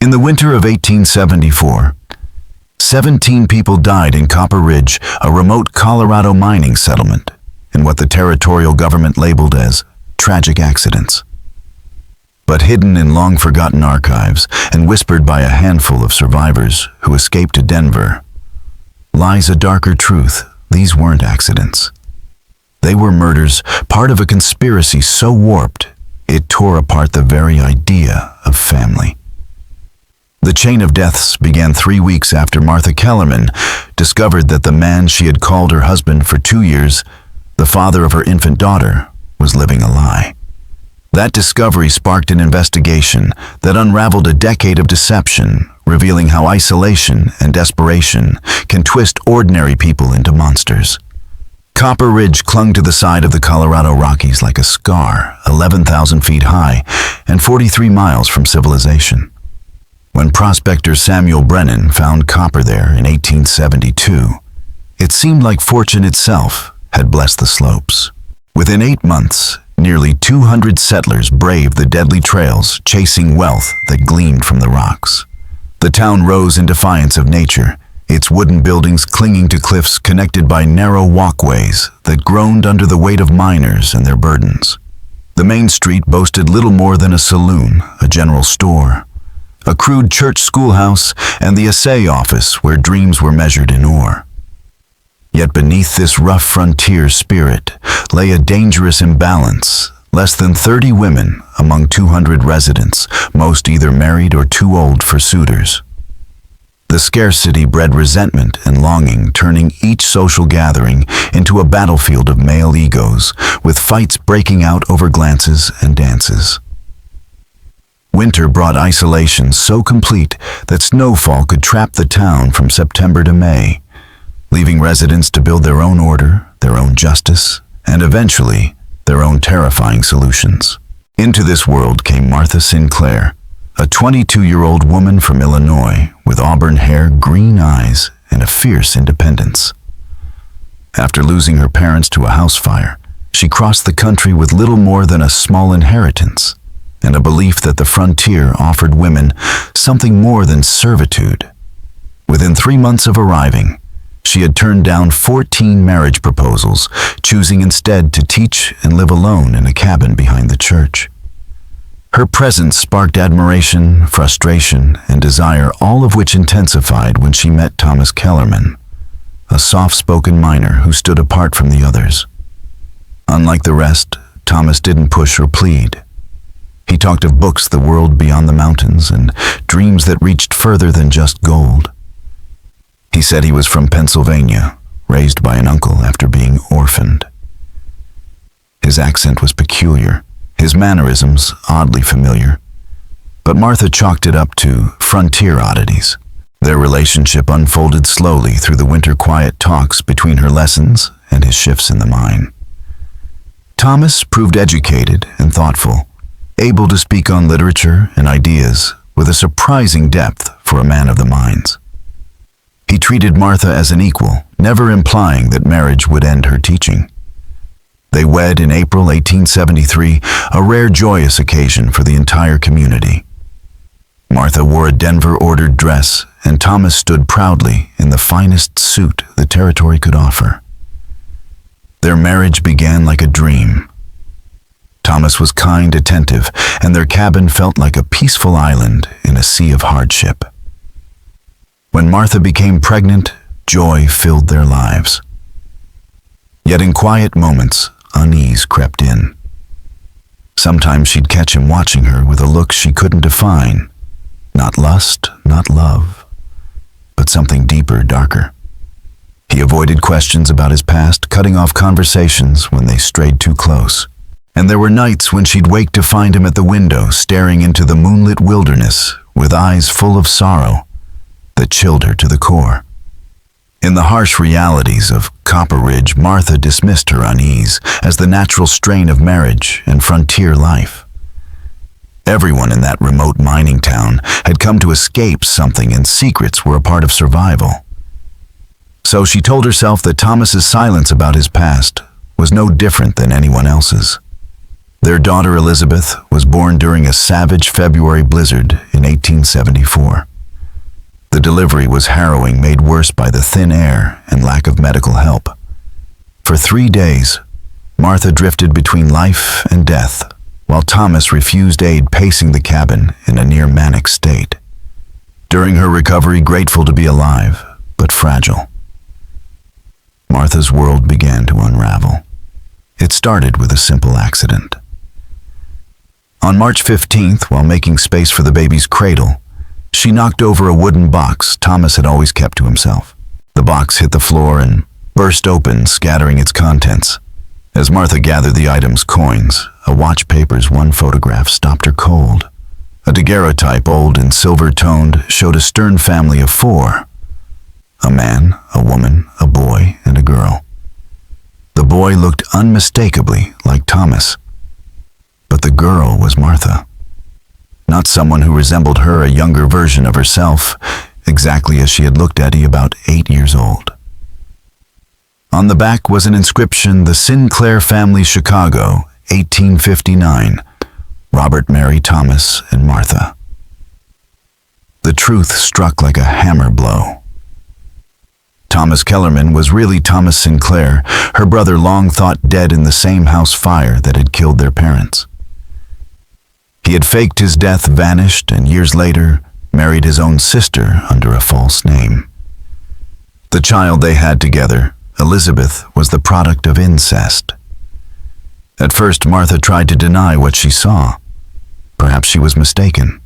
In the winter of 1874, 17 people died in Copper Ridge, a remote Colorado mining settlement, in what the territorial government labeled as tragic accidents. But hidden in long-forgotten archives and whispered by a handful of survivors who escaped to Denver, lies a darker truth. These weren't accidents. They were murders, part of a conspiracy so warped, it tore apart the very idea of family. The chain of deaths began 3 weeks after Martha Kellerman discovered that the man she had called her husband for 2 years, the father of her infant daughter, was living a lie. That discovery sparked an investigation that unraveled a decade of deception, revealing how isolation and desperation can twist ordinary people into monsters. Copper Ridge clung to the side of the Colorado Rockies like a scar, 11,000 feet high and 43 miles from civilization. When prospector Samuel Brennan found copper there in 1872, it seemed like fortune itself had blessed the slopes. Within 8 months, nearly 200 settlers braved the deadly trails, chasing wealth that gleamed from the rocks. The town rose in defiance of nature, its wooden buildings clinging to cliffs connected by narrow walkways that groaned under the weight of miners and their burdens. The main street boasted little more than a saloon, a general store, a crude church schoolhouse, and the assay office where dreams were measured in ore. Yet beneath this rough frontier spirit lay a dangerous imbalance. Less than 30 women among 200 residents, most either married or too old for suitors. The scarcity bred resentment and longing, turning each social gathering into a battlefield of male egos, with fights breaking out over glances and dances. Winter brought isolation so complete that snowfall could trap the town from September to May, leaving residents to build their own order, their own justice, and eventually their own terrifying solutions. Into this world came Martha Sinclair, a 22-year-old woman from Illinois with auburn hair, green eyes, and a fierce independence. After losing her parents to a house fire, she crossed the country with little more than a small inheritance and a belief that the frontier offered women something more than servitude. Within 3 months of arriving, she had turned down 14 marriage proposals, choosing instead to teach and live alone in a cabin behind the church. Her presence sparked admiration, frustration, and desire, all of which intensified when she met Thomas Kellerman, a soft-spoken miner who stood apart from the others. Unlike the rest, Thomas didn't push or plead. He talked of books, the world beyond the mountains, and dreams that reached further than just gold. He said he was from Pennsylvania, raised by an uncle after being orphaned. His accent was peculiar, his mannerisms oddly familiar, but Martha chalked it up to frontier oddities. Their relationship unfolded slowly through the winter quiet talks between her lessons and his shifts in the mine. Thomas proved educated and thoughtful, able to speak on literature and ideas with a surprising depth for a man of the mines. He treated Martha as an equal, never implying that marriage would end her teaching. They wed in April 1873, a rare joyous occasion for the entire community. Martha wore a Denver-ordered dress, and Thomas stood proudly in the finest suit the territory could offer. Their marriage began like a dream. Thomas was kind, attentive, and their cabin felt like a peaceful island in a sea of hardship. When Martha became pregnant, joy filled their lives. Yet in quiet moments, unease crept in. Sometimes she'd catch him watching her with a look she couldn't define. Not lust, not love, but something deeper, darker. He avoided questions about his past, cutting off conversations when they strayed too close. And there were nights when she'd wake to find him at the window, staring into the moonlit wilderness with eyes full of sorrow that chilled her to the core. In the harsh realities of Copper Ridge, Martha dismissed her unease as the natural strain of marriage and frontier life. Everyone in that remote mining town had come to escape something, and secrets were a part of survival. So she told herself that Thomas's silence about his past was no different than anyone else's. Their daughter Elizabeth was born during a savage February blizzard in 1874. The delivery was harrowing, made worse by the thin air and lack of medical help. For 3 days, Martha drifted between life and death, while Thomas refused aid, pacing the cabin in a near-manic state. During her recovery, grateful to be alive, but fragile, Martha's world began to unravel. It started with a simple accident. On March 15th, while making space for the baby's cradle, she knocked over a wooden box Thomas had always kept to himself. The box hit the floor and burst open, scattering its contents. As Martha gathered the items, coins, a watch, papers, one photograph, stopped her cold. A daguerreotype, old and silver-toned, showed a stern family of 4. A man, a woman, a boy, and a girl. The boy looked unmistakably like Thomas, but the girl was Martha. Not someone who resembled her, a younger version of herself, exactly as she had looked at Eddie about 8 years old. On the back was an inscription, "The Sinclair Family, Chicago, 1859, Robert, Mary, Thomas, and Martha." The truth struck like a hammer blow. Thomas Kellerman was really Thomas Sinclair, her brother long thought dead in the same house fire that had killed their parents. He had faked his death, vanished, and years later married his own sister under a false name. The child they had together, Elizabeth, was the product of incest. At first, Martha tried to deny what she saw. Perhaps she was mistaken.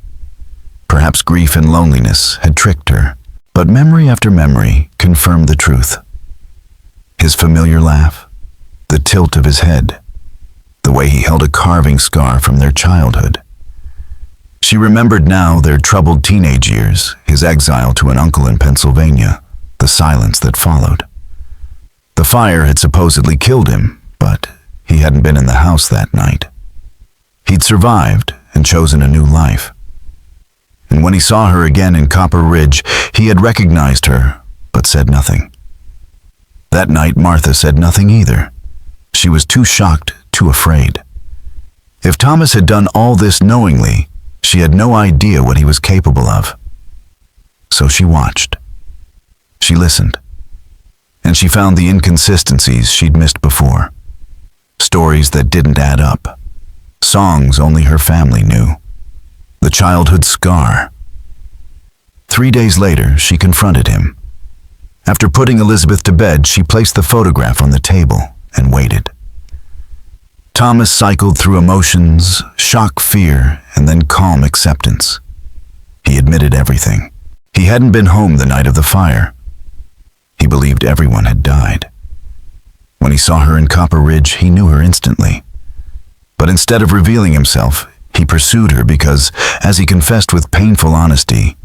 Perhaps grief and loneliness had tricked her. But memory after memory confirmed the truth. His familiar laugh, the tilt of his head, the way he held a carving scar from their childhood. She remembered now their troubled teenage years, his exile to an uncle in Pennsylvania, the silence that followed. The fire had supposedly killed him, but he hadn't been in the house that night. He'd survived and chosen a new life. And when he saw her again in Copper Ridge, he had recognized her, but said nothing. That night, Martha said nothing either. She was too shocked, too afraid. If Thomas had done all this knowingly, she had no idea what he was capable of. So she watched. She listened. And she found the inconsistencies she'd missed before. Stories that didn't add up. Songs only her family knew. The childhood scar. 3 days later, she confronted him. After putting Elizabeth to bed, she placed the photograph on the table and waited. Thomas cycled through emotions, shock, fear, and then calm acceptance. He admitted everything. He hadn't been home the night of the fire. He believed everyone had died. When he saw her in Copper Ridge, he knew her instantly. But instead of revealing himself, he pursued her because, as he confessed with painful honesty,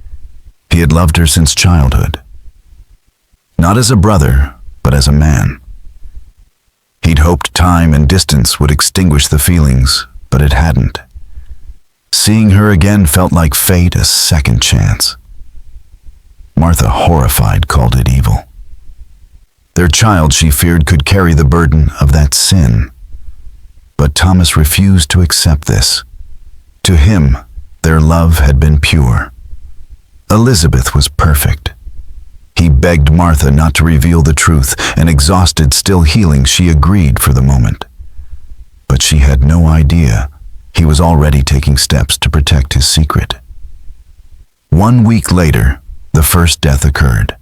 he had loved her since childhood. Not as a brother, but as a man. He'd hoped time and distance would extinguish the feelings, but it hadn't. Seeing her again felt like fate, a second chance. Martha, horrified, called it evil. Their child, she feared, could carry the burden of that sin. But Thomas refused to accept this. To him, their love had been pure. Elizabeth was perfect. He begged Martha not to reveal the truth, and exhausted, still healing, she agreed for the moment. But she had no idea he was already taking steps to protect his secret. 1 week later, the first death occurred.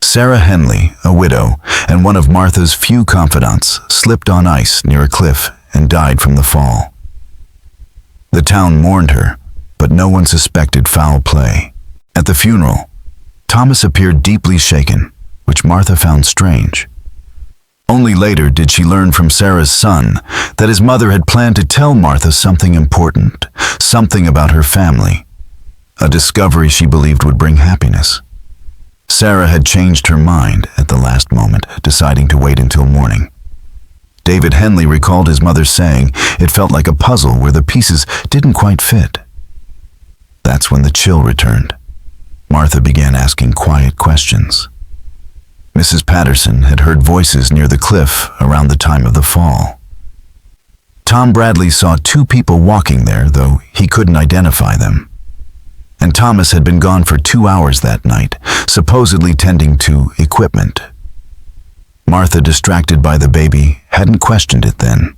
Sarah Henley, a widow and one of Martha's few confidants, slipped on ice near a cliff and died from the fall. The town mourned her, but no one suspected foul play. At the funeral, Thomas appeared deeply shaken, which Martha found strange. Only later did she learn from Sarah's son that his mother had planned to tell Martha something important, something about her family, a discovery she believed would bring happiness. Sarah had changed her mind at the last moment, deciding to wait until morning. David Henley recalled his mother saying it felt like a puzzle where the pieces didn't quite fit. That's when the chill returned. Martha began asking quiet questions. Mrs. Patterson had heard voices near the cliff around the time of the fall. Tom Bradley saw two people walking there, though he couldn't identify them. And Thomas had been gone for 2 hours that night, supposedly tending to equipment. Martha, distracted by the baby, hadn't questioned it then.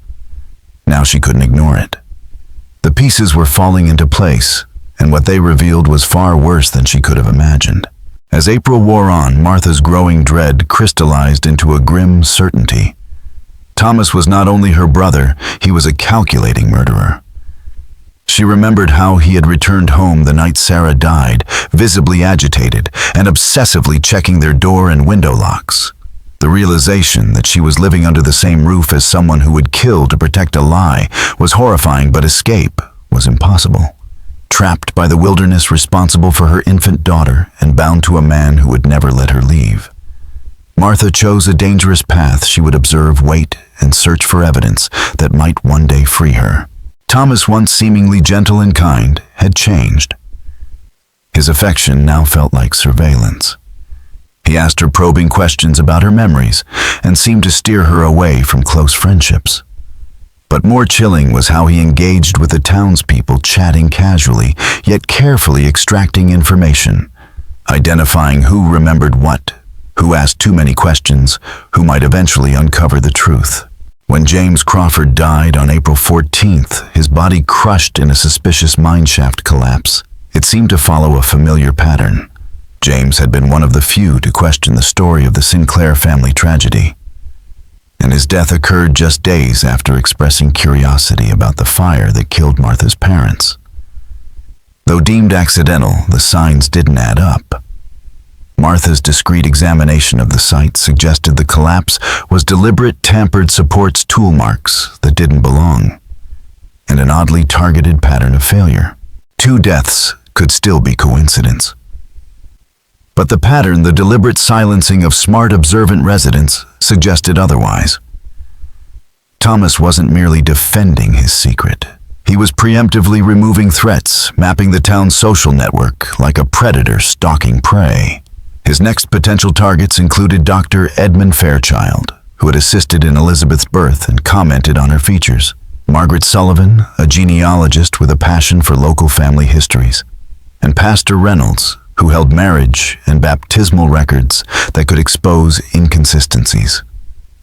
Now she couldn't ignore it. The pieces were falling into place, and what they revealed was far worse than she could have imagined. As April wore on, Martha's growing dread crystallized into a grim certainty. Thomas was not only her brother, he was a calculating murderer. She remembered how he had returned home the night Sarah died, visibly agitated and obsessively checking their door and window locks. The realization that she was living under the same roof as someone who would kill to protect a lie was horrifying, but escape was impossible. Trapped by the wilderness responsible for her infant daughter and bound to a man who would never let her leave. Martha chose a dangerous path. She would observe, wait, and search for evidence that might one day free her. Thomas, once seemingly gentle and kind, had changed. His affection now felt like surveillance. He asked her probing questions about her memories and seemed to steer her away from close friendships. But more chilling was how he engaged with the townspeople, chatting casually, yet carefully extracting information, identifying who remembered what, who asked too many questions, who might eventually uncover the truth. When James Crawford died on April 14th, his body crushed in a suspicious mineshaft collapse. It seemed to follow a familiar pattern. James had been one of the few to question the story of the Sinclair family tragedy, and his death occurred just days after expressing curiosity about the fire that killed Martha's parents. Though deemed accidental, the signs didn't add up. Martha's discreet examination of the site suggested the collapse was deliberate, tampered supports, tool marks that didn't belong, and an oddly targeted pattern of failure. 2 deaths could still be coincidence. But the pattern, the deliberate silencing of smart, observant residents, suggested otherwise. Thomas wasn't merely defending his secret. He was preemptively removing threats, mapping the town's social network like a predator stalking prey. His next potential targets included Dr. Edmund Fairchild, who had assisted in Elizabeth's birth and commented on her features; Margaret Sullivan, a genealogist with a passion for local family histories; and Pastor Reynolds, who held marriage and baptismal records that could expose inconsistencies.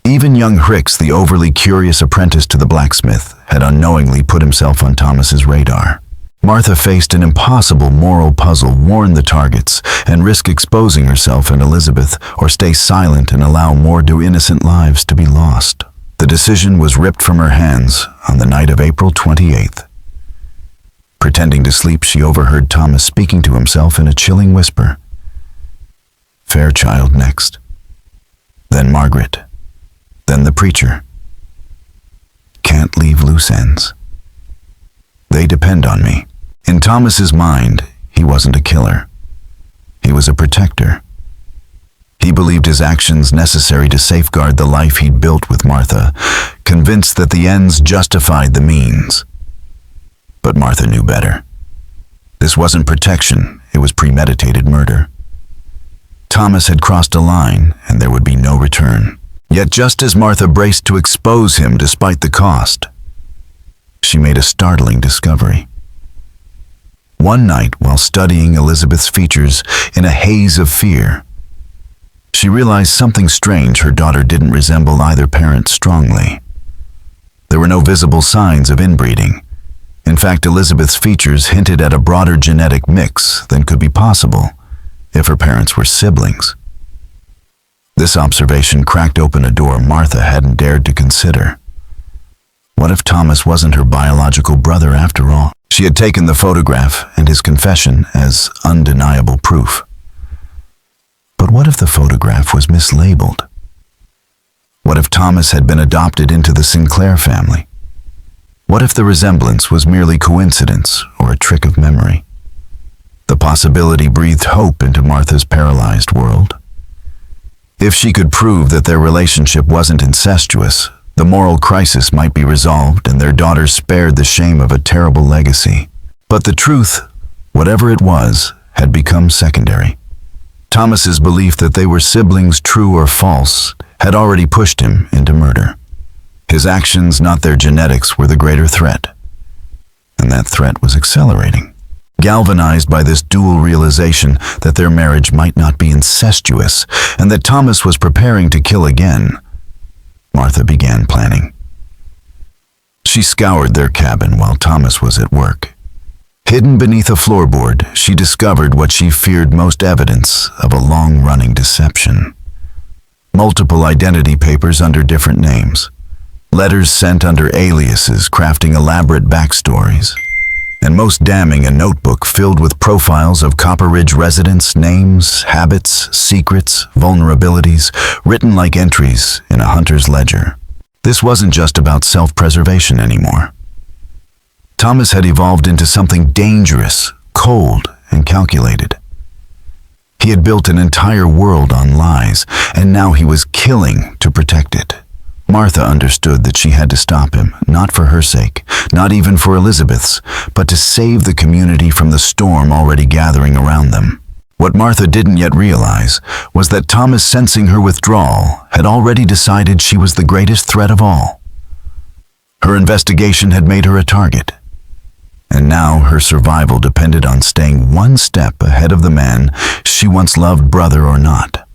Even young Hicks, the overly curious apprentice to the blacksmith, had unknowingly put himself on Thomas's radar. Martha faced an impossible moral puzzle: warn the targets and risk exposing herself and Elizabeth, or stay silent and allow more innocent lives to be lost. The decision was ripped from her hands on the night of April 28th. Pretending to sleep, she overheard Thomas speaking to himself in a chilling whisper. Fairchild next. Then Margaret. Then the preacher. Can't leave loose ends. They depend on me. In Thomas's mind, he wasn't a killer. He was a protector. He believed his actions necessary to safeguard the life he'd built with Martha, convinced that the ends justified the means. But Martha knew better. This wasn't protection, it was premeditated murder. Thomas had crossed a line, and there would be no return. Yet just as Martha braced to expose him despite the cost, she made a startling discovery. One night, while studying Elizabeth's features in a haze of fear, she realized something strange. Her daughter didn't resemble either parent strongly. There were no visible signs of inbreeding. In fact, Elizabeth's features hinted at a broader genetic mix than could be possible if her parents were siblings. This observation cracked open a door Martha hadn't dared to consider. What if Thomas wasn't her biological brother after all? She had taken the photograph and his confession as undeniable proof. But what if the photograph was mislabeled? What if Thomas had been adopted into the Sinclair family? What if the resemblance was merely coincidence or a trick of memory? The possibility breathed hope into Martha's paralyzed world. If she could prove that their relationship wasn't incestuous, the moral crisis might be resolved and their daughter spared the shame of a terrible legacy. But the truth, whatever it was, had become secondary. Thomas's belief that they were siblings, true or false, had already pushed him into murder. His actions, not their genetics, were the greater threat. And that threat was accelerating. Galvanized by this dual realization that their marriage might not be incestuous and that Thomas was preparing to kill again, Martha began planning. She scoured their cabin while Thomas was at work. Hidden beneath a floorboard, she discovered what she feared most: evidence of a long-running deception. Multiple identity papers under different names, letters sent under aliases crafting elaborate backstories, and most damning, a notebook filled with profiles of Copper Ridge residents, names, habits, secrets, vulnerabilities, written like entries in a hunter's ledger. This wasn't just about self-preservation anymore. Thomas had evolved into something dangerous, cold, and calculated. He had built an entire world on lies, and now he was killing to protect it. Martha understood that she had to stop him, not for her sake, not even for Elizabeth's, but to save the community from the storm already gathering around them. What Martha didn't yet realize was that Thomas, sensing her withdrawal, had already decided she was the greatest threat of all. Her investigation had made her a target, and now her survival depended on staying one step ahead of the man she once loved, brother or not.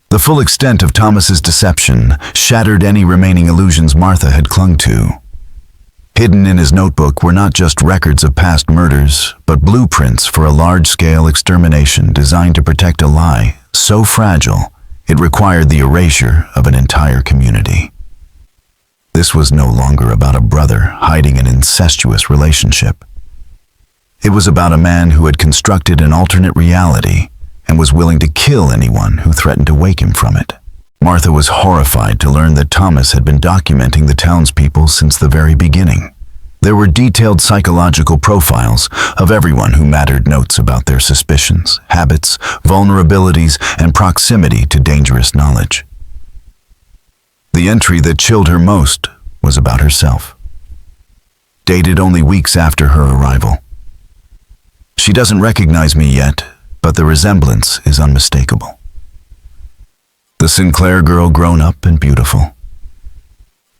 The full extent of Thomas's deception shattered any remaining illusions Martha had clung to. Hidden in his notebook were not just records of past murders, but blueprints for a large-scale extermination designed to protect a lie so fragile it required the erasure of an entire community. This was no longer about a brother hiding an incestuous relationship. It was about a man who had constructed an alternate reality and was willing to kill anyone who threatened to wake him from it. Martha was horrified to learn that Thomas had been documenting the townspeople since the very beginning. There were detailed psychological profiles of everyone who mattered, notes about their suspicions, habits, vulnerabilities, and proximity to dangerous knowledge. The entry that chilled her most was about herself, dated only weeks after her arrival. "She doesn't recognize me yet, but the resemblance is unmistakable. The Sinclair girl, grown up and beautiful.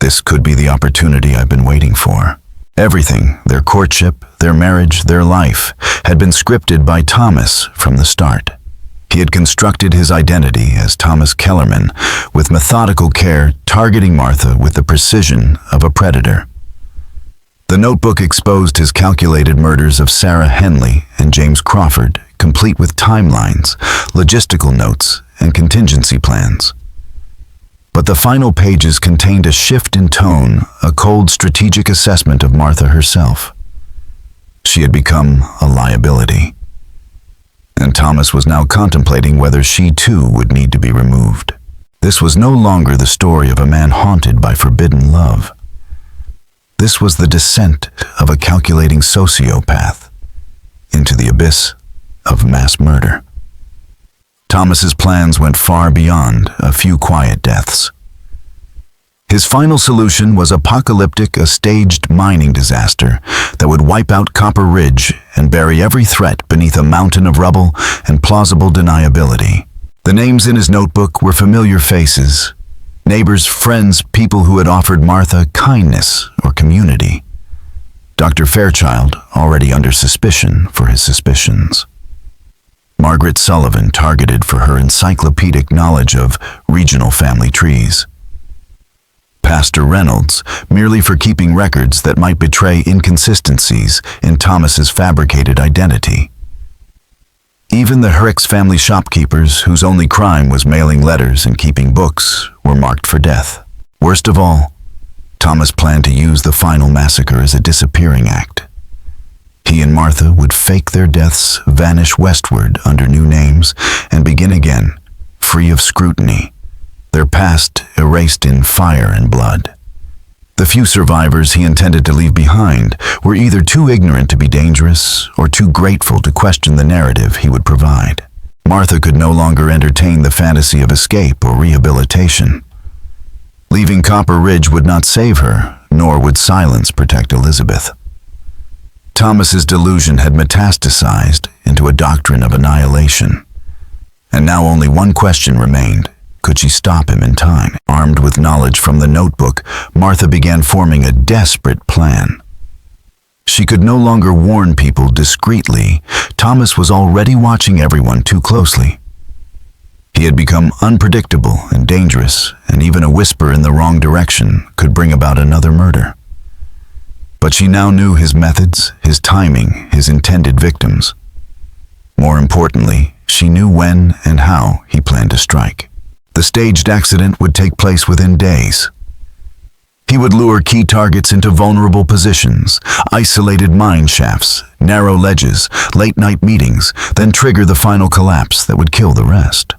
This could be the opportunity I've been waiting for." Everything, their courtship, their marriage, their life, had been scripted by Thomas from the start. He had constructed his identity as Thomas Kellerman with methodical care, targeting Martha with the precision of a predator. The notebook exposed his calculated murders of Sarah Henley and James Crawford, complete with timelines, logistical notes, and contingency plans. But the final pages contained a shift in tone, a cold strategic assessment of Martha herself. She had become a liability, and Thomas was now contemplating whether she too would need to be removed. This was no longer the story of a man haunted by forbidden love. This was the descent of a calculating sociopath into the abyss of mass murder. Thomas's plans went far beyond a few quiet deaths. His final solution was apocalyptic, a staged mining disaster that would wipe out Copper Ridge and bury every threat beneath a mountain of rubble and plausible deniability. The names in his notebook were familiar faces, neighbors, friends, people who had offered Martha kindness or community. Dr. Fairchild, already under suspicion for his suspicions. Margaret Sullivan, targeted for her encyclopedic knowledge of regional family trees. Pastor Reynolds, merely for keeping records that might betray inconsistencies in Thomas's fabricated identity. Even the Herrick's family shopkeepers, whose only crime was mailing letters and keeping books, were marked for death. Worst of all, Thomas planned to use the final massacre as a disappearing act. He and Martha would fake their deaths, vanish westward under new names, and begin again, free of scrutiny, their past erased in fire and blood. The few survivors he intended to leave behind were either too ignorant to be dangerous or too grateful to question the narrative he would provide. Martha could no longer entertain the fantasy of escape or rehabilitation. Leaving Copper Ridge would not save her, nor would silence protect Elizabeth. Thomas's delusion had metastasized into a doctrine of annihilation, and now only one question remained: Could she stop him in time? Armed with knowledge from the notebook, Martha began forming a desperate plan. She could no longer warn people discreetly. Thomas was already watching everyone too closely. He had become unpredictable and dangerous, and even a whisper in the wrong direction could bring about another murder. But she now knew his methods, his timing, his intended victims. More importantly, she knew when and how he planned to strike. The staged accident would take place within days. He would lure key targets into vulnerable positions, isolated mine shafts, narrow ledges, late-night meetings, then trigger the final collapse that would kill the rest.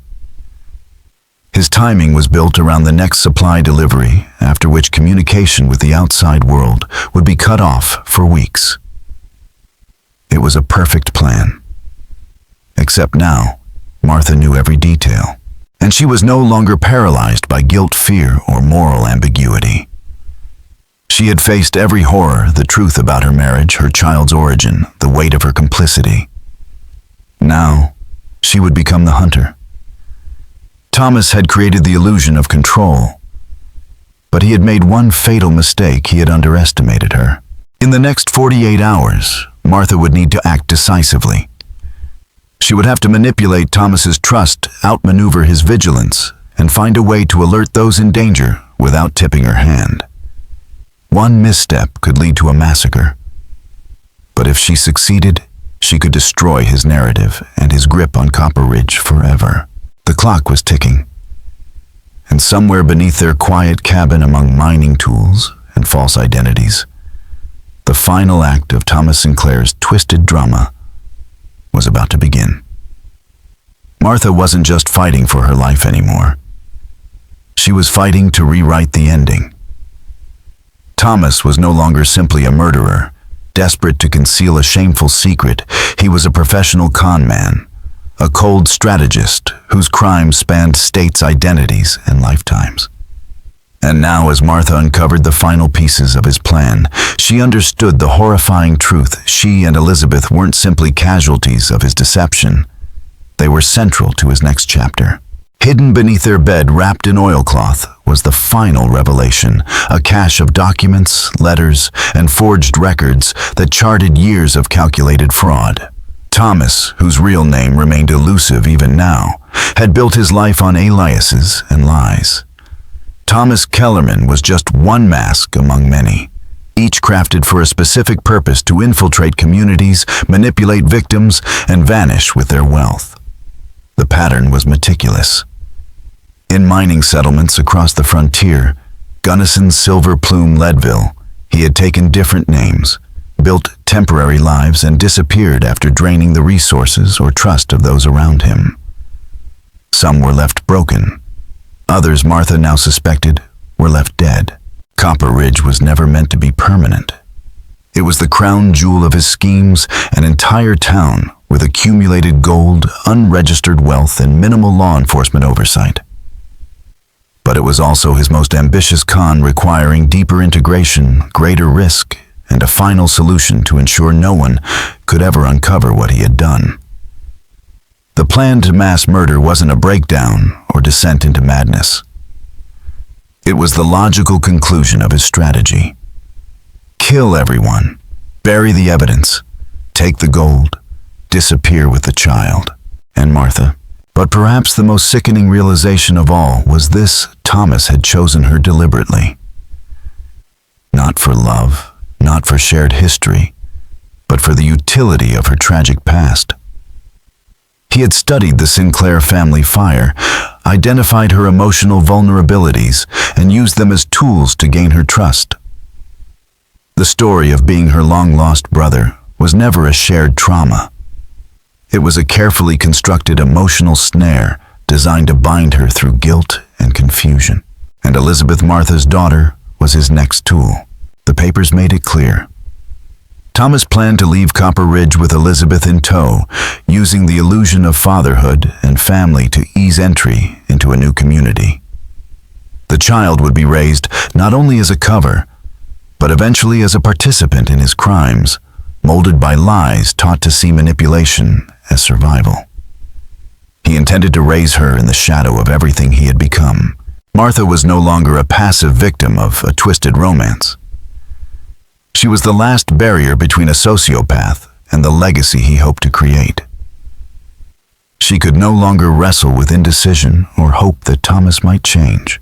His timing was built around the next supply delivery, after which communication with the outside world would be cut off for weeks. It was a perfect plan. Except now, Martha knew every detail, and she was no longer paralyzed by guilt, fear, or moral ambiguity. She had faced every horror, the truth about her marriage, her child's origin, the weight of her complicity. Now, she would become the hunter. Thomas had created the illusion of control, but he had made one fatal mistake. He had underestimated her. In the next 48 hours, Martha would need to act decisively. She would have to manipulate Thomas's trust, outmaneuver his vigilance, and find a way to alert those in danger without tipping her hand. One misstep could lead to a massacre. But if she succeeded, she could destroy his narrative and his grip on Copper Ridge forever. The clock was ticking, and somewhere beneath their quiet cabin among mining tools and false identities, the final act of Thomas Sinclair's twisted drama was about to begin. Martha wasn't just fighting for her life anymore. She was fighting to rewrite the ending. Thomas was no longer simply a murderer, desperate to conceal a shameful secret. He was a professional con man, a cold strategist whose crimes spanned states' identities and lifetimes. And now, as Martha uncovered the final pieces of his plan, she understood the horrifying truth. She and Elizabeth weren't simply casualties of his deception. They were central to his next chapter. Hidden beneath their bed, wrapped in oilcloth, was the final revelation, a cache of documents, letters, and forged records that charted years of calculated fraud. Thomas, whose real name remained elusive even now, had built his life on aliases and lies. Thomas Kellerman was just one mask among many, each crafted for a specific purpose: to infiltrate communities, manipulate victims, and vanish with their wealth. The pattern was meticulous. In mining settlements across the frontier, Gunnison, Silver Plume, Leadville, he had taken different names, built temporary lives, and disappeared after draining the resources or trust of those around him. Some were left broken. Others, Martha now suspected, were left dead. Copper Ridge was never meant to be permanent. It was the crown jewel of his schemes, an entire town with accumulated gold, unregistered wealth, and minimal law enforcement oversight. But it was also his most ambitious con, requiring deeper integration, greater risk, and a final solution to ensure no one could ever uncover what he had done. The planned mass murder wasn't a breakdown or descent into madness. It was the logical conclusion of his strategy. Kill everyone, bury the evidence, take the gold, disappear with the child and Martha. But perhaps the most sickening realization of all was this: Thomas had chosen her deliberately. Not for love, not for shared history, but for the utility of her tragic past. He had studied the Sinclair family fire, identified her emotional vulnerabilities, and used them as tools to gain her trust. The story of being her long-lost brother was never a shared trauma. It was a carefully constructed emotional snare designed to bind her through guilt and confusion. And Elizabeth, Martha's daughter, was his next tool. The papers made it clear. Thomas planned to leave Copper Ridge with Elizabeth in tow, using the illusion of fatherhood and family to ease entry into a new community. The child would be raised not only as a cover, but eventually as a participant in his crimes, molded by lies taught to see manipulation as survival. He He intended to raise her in the shadow of everything he had become. Martha was no longer a passive victim of a twisted romance. She was the last barrier between a sociopath and the legacy he hoped to create. She could no longer wrestle with indecision or hope that Thomas might change.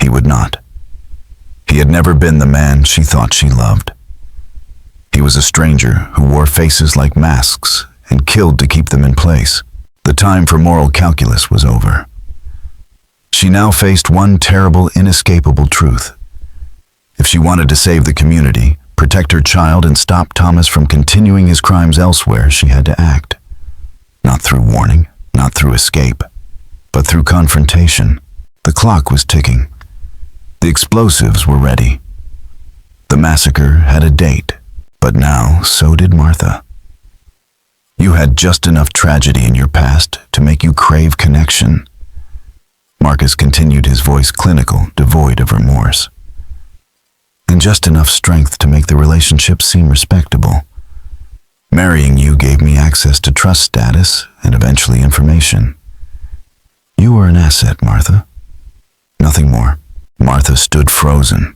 He would not. He had never been the man she thought she loved. He was a stranger who wore faces like masks and killed to keep them in place. The time for moral calculus was over. She now faced one terrible, inescapable truth. If she wanted to save the community, protect her child, and stop Thomas from continuing his crimes elsewhere, she had to act. Not through warning, not through escape, but through confrontation. The clock was ticking. The explosives were ready. The massacre had a date, but now so did Martha. You had just enough tragedy in your past to make you crave connection. Marcus continued, his voice clinical, devoid of remorse. And just enough strength to make the relationship seem respectable. Marrying you gave me access to trust status and eventually information. You were an asset, Martha. Nothing more. Martha stood frozen.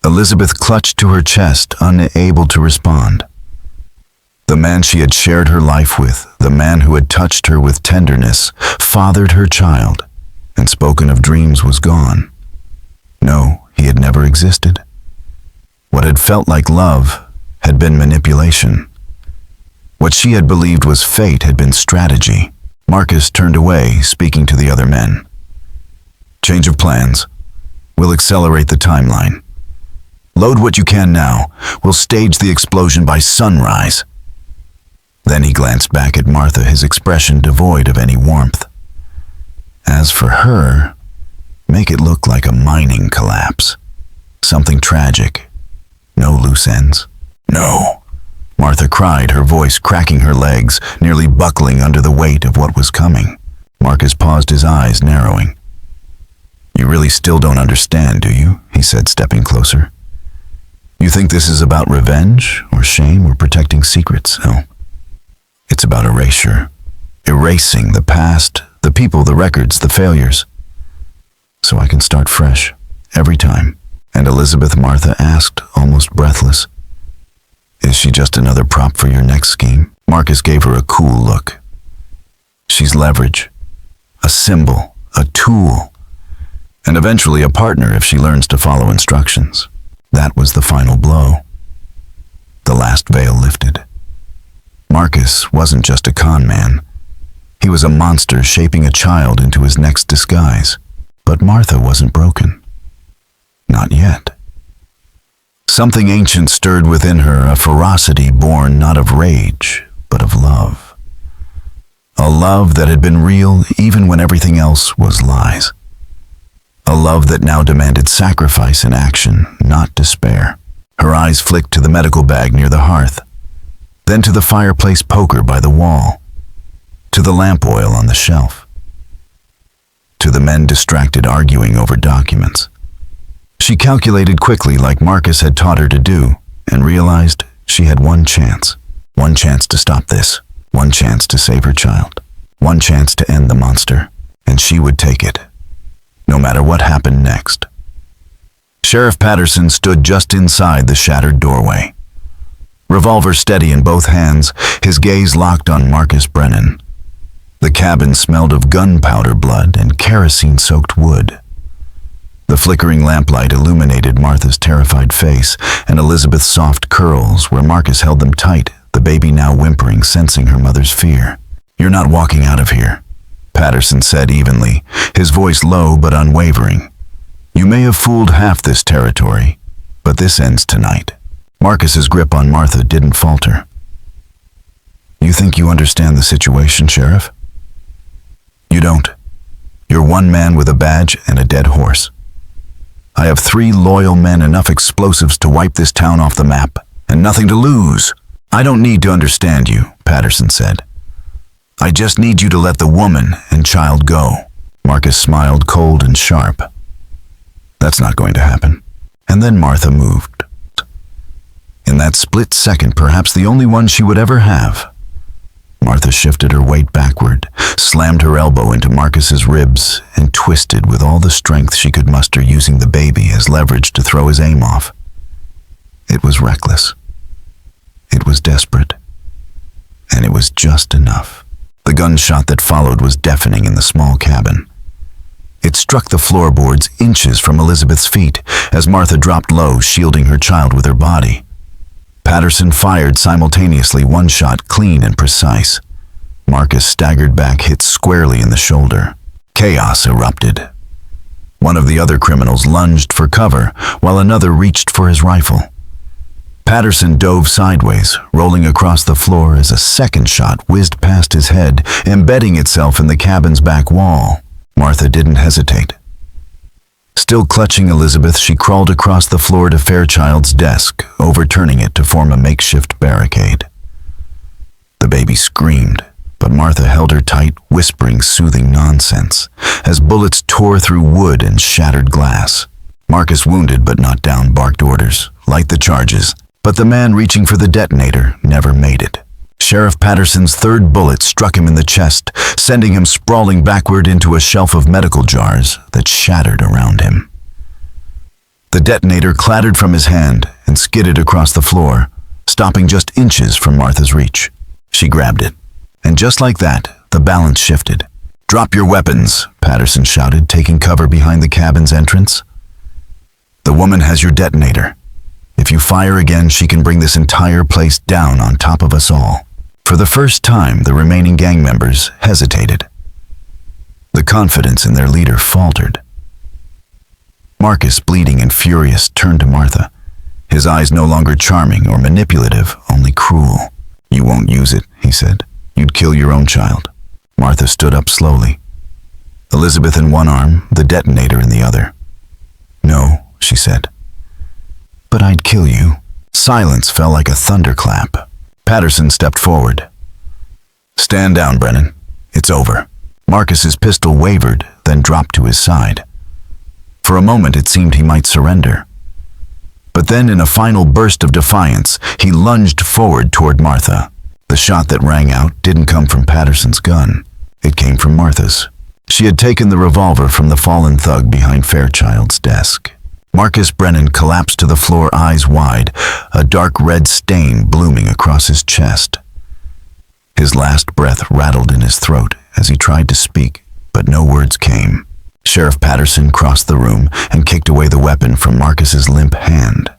Elizabeth clutched to her chest, unable to respond. The man she had shared her life with, the man who had touched her with tenderness, fathered her child, and spoken of dreams, was gone. No, he had never existed. What had felt like love had been manipulation. What she had believed was fate had been strategy. Marcus turned away, speaking to the other men. Change of plans. We'll accelerate the timeline. Load what you can now. We'll stage the explosion by sunrise. Then he glanced back at Martha, his expression devoid of any warmth. As for her, make it look like a mining collapse. Something tragic. No loose ends. No, Martha cried, her voice cracking her legs, nearly buckling under the weight of what was coming. Marcus paused, his eyes narrowing. You really still don't understand, do you? He said, stepping closer. You think this is about revenge, or shame, or protecting secrets? No. It's about erasure. Erasing the past, the people, the records, the failures. So I can start fresh, every time. And Elizabeth, Martha asked, almost breathless. Is she just another prop for your next scheme? Marcus gave her a cool look. She's leverage. A symbol, a tool. And eventually a partner if she learns to follow instructions. That was the final blow. The last veil lifted. Marcus wasn't just a con man. He was a monster shaping a child into his next disguise. But Martha wasn't broken. Not yet. Something ancient stirred within her, a ferocity born not of rage, but of love. A love that had been real even when everything else was lies. A love that now demanded sacrifice in action, not despair. Her eyes flicked to the medical bag near the hearth, then to the fireplace poker by the wall, to the lamp oil on the shelf, to the men distracted arguing over documents. She calculated quickly, like Marcus had taught her to do, and realized she had one chance to stop this, one chance to save her child, one chance to end the monster, and she would take it, no matter what happened next. Sheriff Patterson stood just inside the shattered doorway. Revolver steady in both hands, his gaze locked on Marcus Brennan. The cabin smelled of gunpowder blood and kerosene-soaked wood. The flickering lamplight illuminated Martha's terrified face and Elizabeth's soft curls where Marcus held them tight, the baby now whimpering, sensing her mother's fear. You're not walking out of here, Patterson said evenly, his voice low but unwavering. You may have fooled half this territory, but this ends tonight. Marcus's grip on Martha didn't falter. You think you understand the situation, Sheriff? You don't. You're one man with a badge and a dead horse. I have 3 loyal men, enough explosives to wipe this town off the map, and nothing to lose. I don't need to understand you, Patterson said. I just need you to let the woman and child go. Marcus smiled, cold and sharp. That's not going to happen. And then Martha moved. In that split second, perhaps the only one she would ever have. Martha shifted her weight backward, slammed her elbow into Marcus's ribs, and twisted with all the strength she could muster, using the baby as leverage to throw his aim off. It was reckless. It was desperate. And it was just enough. The gunshot that followed was deafening in the small cabin. It struck the floorboards inches from Elizabeth's feet as Martha dropped low, shielding her child with her body. Patterson fired simultaneously, one shot clean and precise. Marcus staggered back, hit squarely in the shoulder. Chaos erupted. One of the other criminals lunged for cover, while another reached for his rifle. Patterson dove sideways, rolling across the floor as a second shot whizzed past his head, embedding itself in the cabin's back wall. Martha didn't hesitate. Still clutching Elizabeth, she crawled across the floor to Fairchild's desk, overturning it to form a makeshift barricade. The baby screamed, but Martha held her tight, whispering soothing nonsense, as bullets tore through wood and shattered glass. Marcus, wounded but not down, barked orders, light the charges, but the man reaching for the detonator never made it. Sheriff Patterson's third bullet struck him in the chest, sending him sprawling backward into a shelf of medical jars that shattered around him. The detonator clattered from his hand and skidded across the floor, stopping just inches from Martha's reach. She grabbed it, and just like that, the balance shifted. "Drop your weapons," Patterson shouted, taking cover behind the cabin's entrance. "The woman has your detonator. If you fire again, she can bring this entire place down on top of us all." For the first time, the remaining gang members hesitated. The confidence in their leader faltered. Marcus, bleeding and furious, turned to Martha, his eyes no longer charming or manipulative, only cruel. "You won't use it," he said. "You'd kill your own child." Martha stood up slowly, Elizabeth in one arm, the detonator in the other. "No," she said. "But I'd kill you." Silence fell like a thunderclap. Patterson stepped forward. "Stand down, Brennan. It's over." Marcus's pistol wavered, then dropped to his side. For a moment it seemed he might surrender. But then, in a final burst of defiance, he lunged forward toward Martha. The shot that rang out didn't come from Patterson's gun. It came from Martha's. She had taken the revolver from the fallen thug behind Fairchild's desk. Marcus Brennan collapsed to the floor, eyes wide, a dark red stain blooming across his chest. His last breath rattled in his throat as he tried to speak, but no words came. Sheriff Patterson crossed the room and kicked away the weapon from Marcus's limp hand.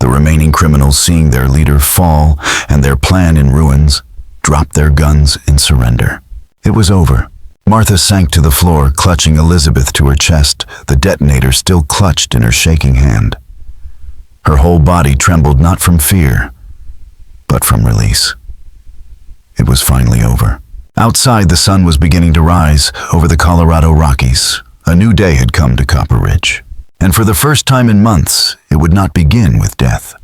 The remaining criminals, seeing their leader fall and their plan in ruins, dropped their guns in surrender. It was over. Martha sank to the floor, clutching Elizabeth to her chest, the detonator still clutched in her shaking hand. Her whole body trembled, not from fear, but from release. It was finally over. Outside, the sun was beginning to rise over the Colorado Rockies. A new day had come to Copper Ridge, and for the first time in months, it would not begin with death.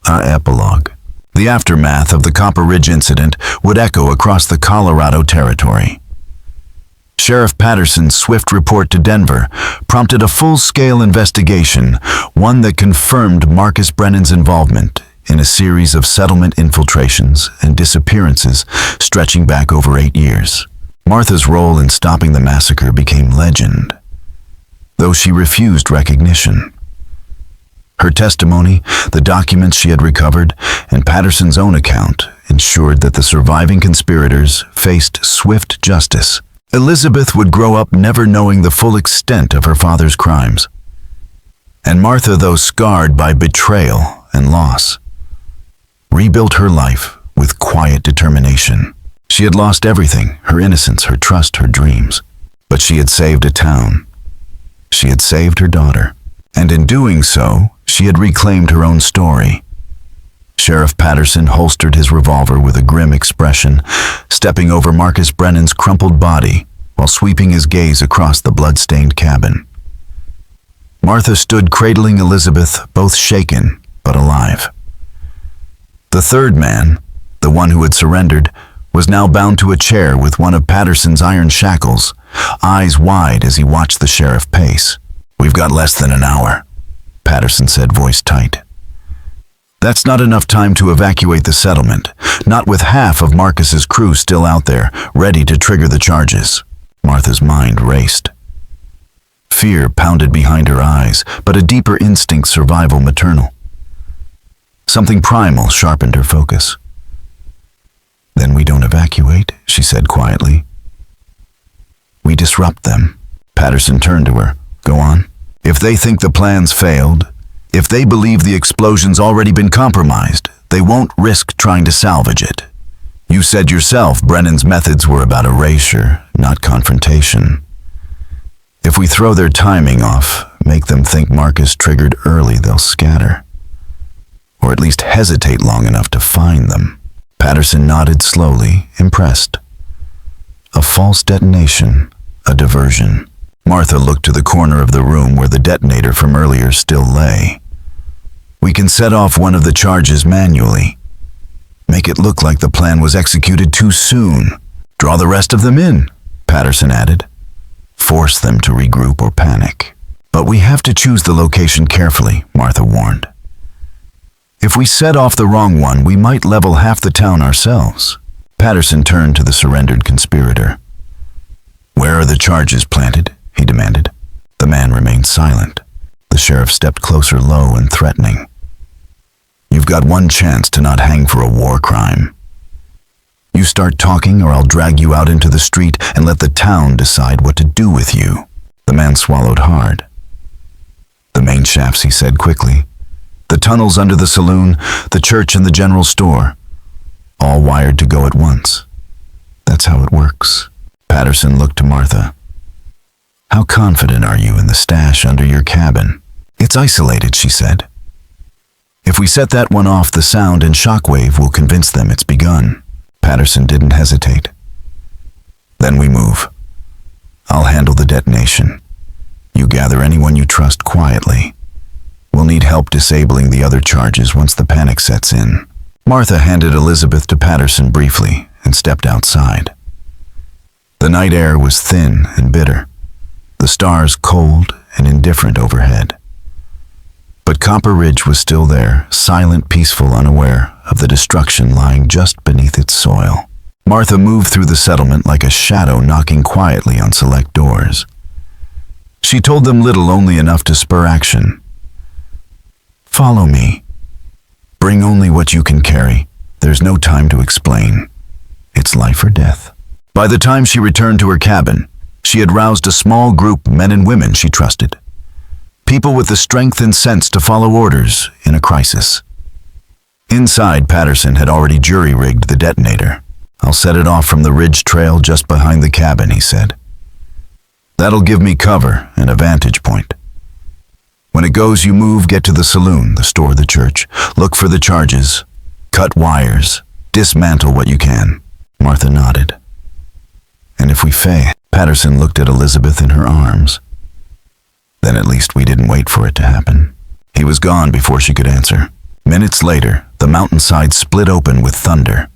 Epilogue. The aftermath of the Copper Ridge incident would echo across the Colorado territory. Sheriff Patterson's swift report to Denver prompted a full-scale investigation, one that confirmed Marcus Brennan's involvement in a series of settlement infiltrations and disappearances stretching back over 8 years. Martha's role in stopping the massacre became legend, though she refused recognition. Her testimony, the documents she had recovered, and Patterson's own account ensured that the surviving conspirators faced swift justice. Elizabeth would grow up never knowing the full extent of her father's crimes. And Martha, though scarred by betrayal and loss, rebuilt her life with quiet determination. She had lost everything, her innocence, her trust, her dreams. But she had saved a town. She had saved her daughter. And in doing so, she had reclaimed her own story. Sheriff Patterson holstered his revolver with a grim expression, stepping over Marcus Brennan's crumpled body while sweeping his gaze across the blood-stained cabin. Martha stood cradling Elizabeth, both shaken but alive. The third man, the one who had surrendered, was now bound to a chair with one of Patterson's iron shackles, eyes wide as he watched the sheriff pace. "We've got less than an hour," Patterson said, voice tight. That's not enough time to evacuate the settlement, not with half of Marcus's crew still out there, ready to trigger the charges. Martha's mind raced. Fear pounded behind her eyes, but a deeper instinct, survival maternal. Something primal sharpened her focus. Then we don't evacuate, she said quietly. We disrupt them. Patterson turned to her. Go on. If they think the plan's failed, if they believe the explosion's already been compromised, they won't risk trying to salvage it. You said yourself Brennan's methods were about erasure, not confrontation. If we throw their timing off, make them think Marcus triggered early, they'll scatter. Or at least hesitate long enough to find them. Patterson nodded slowly, impressed. A false detonation, a diversion. Martha looked to the corner of the room where the detonator from earlier still lay. We can set off one of the charges manually. Make it look like the plan was executed too soon. Draw the rest of them in, Patterson added. Force them to regroup or panic. But we have to choose the location carefully, Martha warned. If we set off the wrong one, we might level half the town ourselves. Patterson turned to the surrendered conspirator. Where are the charges planted? He demanded. The man remained silent. The sheriff stepped closer, low and threatening. You've got one chance to not hang for a war crime. You start talking or I'll drag you out into the street and let the town decide what to do with you. The man swallowed hard. The main shafts, he said quickly. The tunnels under the saloon, the church and the general store. All wired to go at once. That's how it works. Patterson looked to Martha. How confident are you in the stash under your cabin? It's isolated, she said. If we set that one off, the sound and shockwave will convince them it's begun. Patterson didn't hesitate. Then we move. I'll handle the detonation. You gather anyone you trust quietly. We'll need help disabling the other charges once the panic sets in. Martha handed Elizabeth to Patterson briefly and stepped outside. The night air was thin and bitter, the stars cold and indifferent overhead. But Copper Ridge was still there, silent, peaceful, unaware of the destruction lying just beneath its soil. Martha moved through the settlement like a shadow knocking quietly on select doors. She told them little, only enough to spur action. Follow me. Bring only what you can carry. There's no time to explain. It's life or death. By the time she returned to her cabin, she had roused a small group, men and women she trusted. People with the strength and sense to follow orders in a crisis. Inside, Patterson had already jury-rigged the detonator. I'll set it off from the ridge trail just behind the cabin, he said. That'll give me cover and a vantage point. When it goes, you move, get to the saloon, the store, the church. Look for the charges. Cut wires. Dismantle what you can. Martha nodded. And if we fail, Patterson looked at Elizabeth in her arms. Then at least we didn't wait for it to happen. He was gone before she could answer. Minutes later, the mountainside split open with thunder.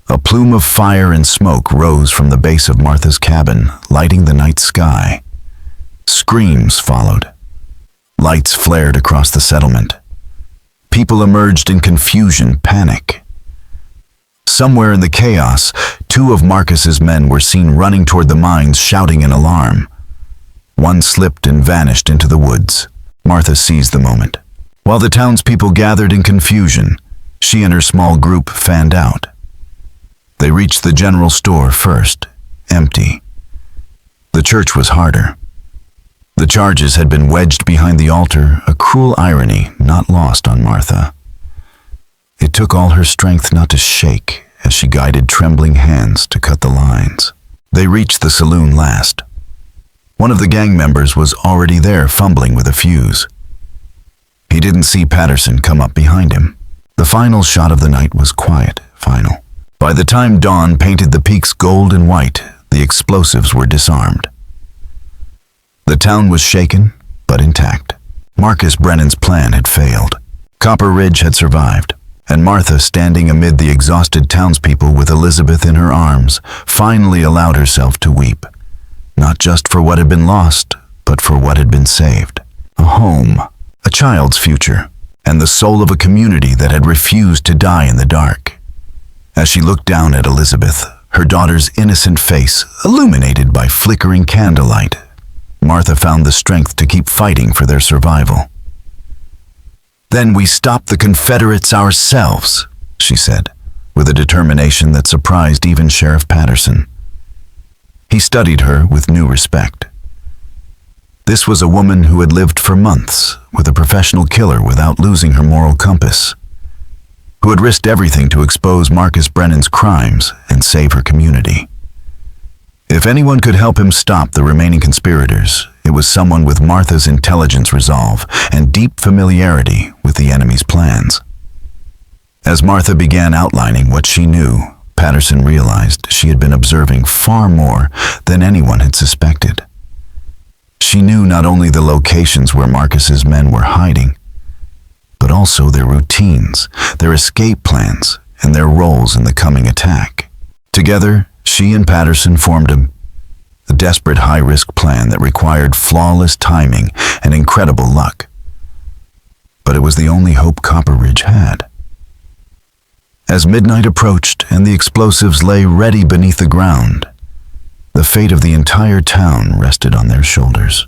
A plume of fire and smoke rose from the base of Martha's cabin, lighting the night sky. Screams followed. Lights flared across the settlement. People emerged in confusion, panic. Somewhere in the chaos, 2 of Marcus's men were seen running toward the mines, shouting in alarm. One slipped and vanished into the woods. Martha seized the moment. While the townspeople gathered in confusion, she and her small group fanned out. They reached the general store first, empty. The church was harder. The charges had been wedged behind the altar, a cruel irony not lost on Martha. It took all her strength not to shake as she guided trembling hands to cut the lines. They reached the saloon last. One of the gang members was already there, fumbling with a fuse. He didn't see Patterson come up behind him. The final shot of the night was quiet, final. By the time dawn painted the peaks gold and white, the explosives were disarmed. The town was shaken, but intact. Marcus Brennan's plan had failed. Copper Ridge had survived, and Martha, standing amid the exhausted townspeople with Elizabeth in her arms, finally allowed herself to weep. Not just for what had been lost, but for what had been saved. A home, a child's future, and the soul of a community that had refused to die in the dark. As she looked down at Elizabeth, her daughter's innocent face illuminated by flickering candlelight, Martha found the strength to keep fighting for their survival. "Then we stop the Confederates ourselves," she said, with a determination that surprised even Sheriff Patterson. He studied her with new respect. This was a woman who had lived for months with a professional killer without losing her moral compass, who had risked everything to expose Marcus Brennan's crimes and save her community. If anyone could help him stop the remaining conspirators, it was someone with Martha's intelligence resolve and deep familiarity with the enemy's plans. As Martha began outlining what she knew, Patterson realized she had been observing far more than anyone had suspected. She knew not only the locations where Marcus's men were hiding, but also their routines, their escape plans, and their roles in the coming attack. Together, she and Patterson formed a desperate high-risk plan that required flawless timing and incredible luck. But it was the only hope Copper Ridge had. As midnight approached and the explosives lay ready beneath the ground, the fate of the entire town rested on their shoulders.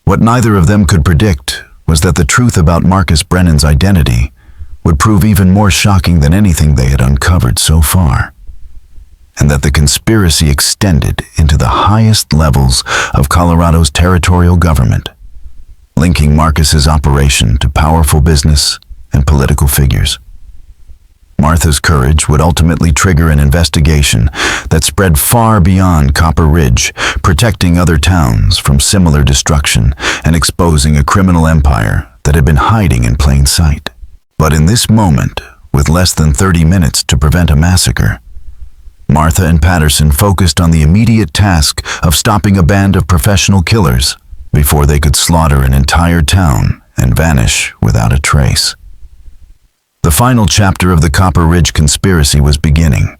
What neither of them could predict was that the truth about Marcus Brennan's identity would prove even more shocking than anything they had uncovered so far, and that the conspiracy extended into the highest levels of Colorado's territorial government, linking Marcus's operation to powerful business and political figures. Martha's courage would ultimately trigger an investigation that spread far beyond Copper Ridge, protecting other towns from similar destruction and exposing a criminal empire that had been hiding in plain sight. But in this moment, with less than 30 minutes to prevent a massacre, Martha and Patterson focused on the immediate task of stopping a band of professional killers before they could slaughter an entire town and vanish without a trace. The final chapter of the Copper Ridge conspiracy was beginning,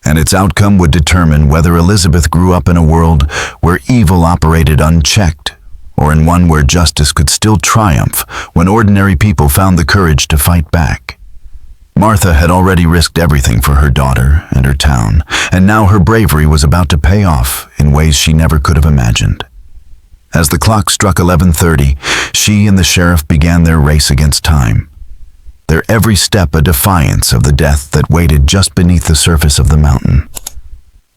and its outcome would determine whether Elizabeth grew up in a world where evil operated unchecked, or in one where justice could still triumph when ordinary people found the courage to fight back. Martha had already risked everything for her daughter and her town, and now her bravery was about to pay off in ways she never could have imagined. As the clock struck 11:30, she and the sheriff began their race against time, their every step a defiance of the death that waited just beneath the surface of the mountain.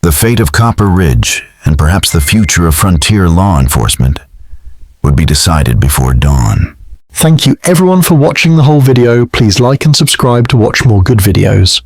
The fate of Copper Ridge, and perhaps the future of frontier law enforcement, would be decided before dawn. Thank you everyone for watching the whole video. Please like and subscribe to watch more good videos.